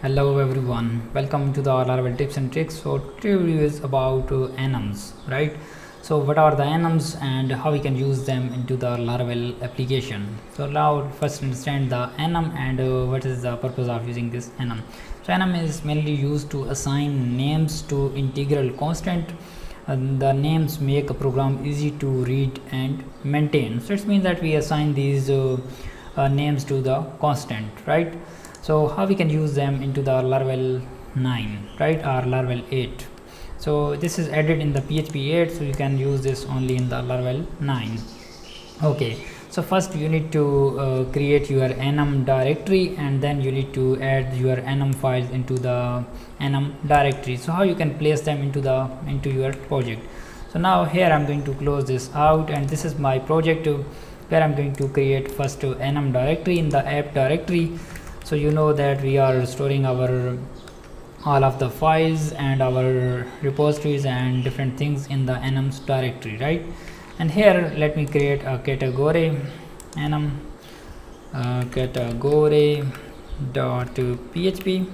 Hello everyone, welcome to the Laravel tips and tricks. So today video is about enums, right? So what are the enums and how we can use them into the Laravel application. So now first understand the enum and what is the purpose of using this enum. So enum is mainly used to assign names to integral constant. The names make a program easy to read and maintain. So it means that we assign these names to the constant, right? So how we can use them into the Laravel 9, right, or Laravel 8. So this is added in the PHP 8, so you can use this only in the Laravel 9. Okay, so first you need to create your enum directory, and then you need to add your enum files into the enum directory. So how you can place them into your project. So now here I'm going to close this out, and this is my project where I'm going to create first enum directory in the app directory. So you know that we are storing our all of the files and our repositories and different things in the enums directory, right? And here let me create a category enum category.php.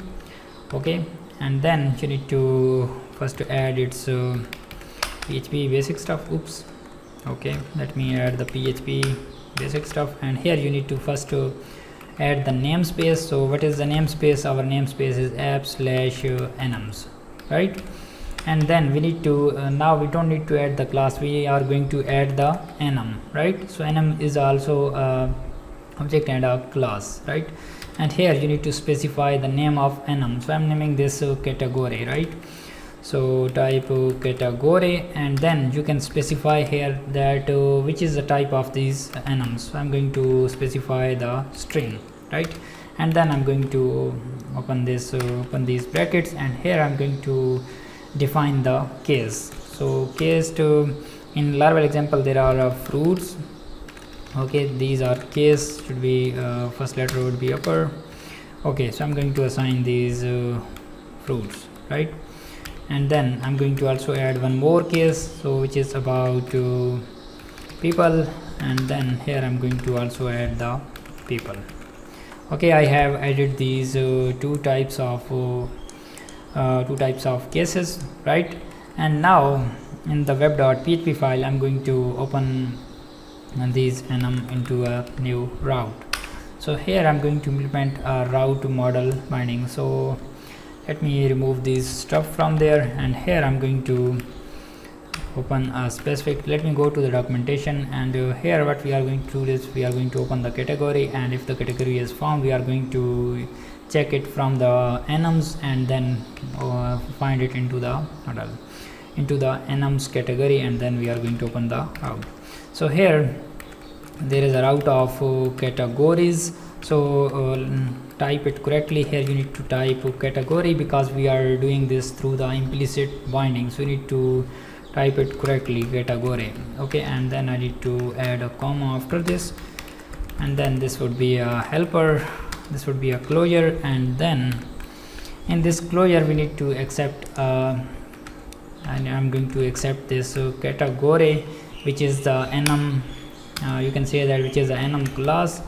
okay, and then you need to first add its PHP basic stuff. Oops, okay, let me add the PHP basic stuff, and here you need to first add the namespace. So what is the namespace? Our namespace is app/enums, right? And then we need to now we don't need to add the class, we are going to add the enum, right? So enum is also object and a class, right? And here you need to specify the name of enum. So I'm naming this category, right? So type category, and then you can specify here that which is the type of these enums. So I'm going to specify the string, right? And then I'm going to open this open these brackets, and here I'm going to define the case. So case in Laravel example there are fruits. Okay, these are case, should be first letter would be upper. Okay, so I'm going to assign these fruits, right? And then I'm going to also add one more case, so which is about people, and then here I'm going to also add the people. Okay, I have added these two types of cases, right? And now in the web.php file I'm going to open these enum into a new route. So here I'm going to implement a route model binding. So let me remove this stuff from there, and here I'm going to open a specific, let me go to the documentation, and here what we are going to do is we are going to open the category, and if the category is found we are going to check it from the enums, and then find it into the enums category, and then we are going to open the route. So here there is a route of categories. So type it correctly. Here you need to type category because we are doing this through the implicit binding, so you need to type it correctly, category. Okay, and then I need to add a comma after this, and then this would be a helper, this would be a closure, and then in this closure we need to accept and I'm going to accept this category, which is the enum, you can say that, which is the enum class,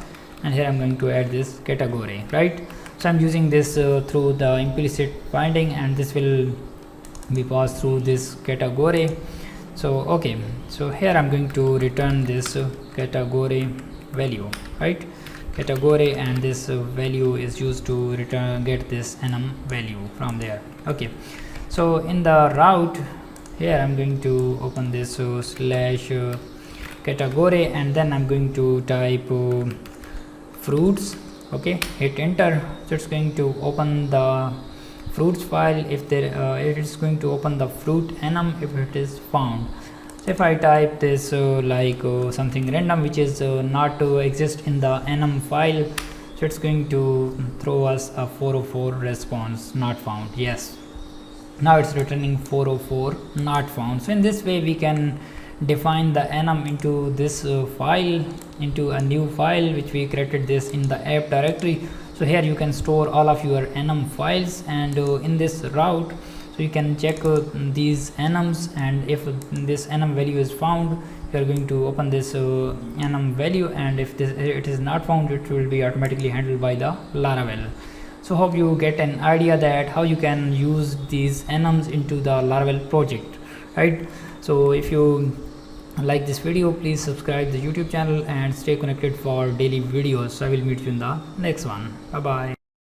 and here I'm going to add this category, right? So I'm using this through the implicit binding, and this will be passed through this category. So okay, so here I'm going to return this category value, right? Category, and this value is used to get this enum value from there. Okay, so in the route here I'm going to open this slash category, and then I'm going to type fruits. Okay, hit enter. So it's going to open the fruits file. If there it is going to open the fruit enum if it is found. So if I type this something random which is not to exist in the enum file, so it's going to throw us a 404 response, not found. Yes, now it's returning 404 not found. So in this way we can define the enum into this file, into a new file which we created this in the app directory. So here you can store all of your enum files, and in this route so you can check these enums, and if this enum value is found you are going to open this enum value, and if it is not found, it will be automatically handled by the Laravel. So hope you get an idea that how you can use these enums into the Laravel project, right? So if you like this video, please subscribe the YouTube channel and stay connected for daily videos. I will meet you in the next one. Bye bye.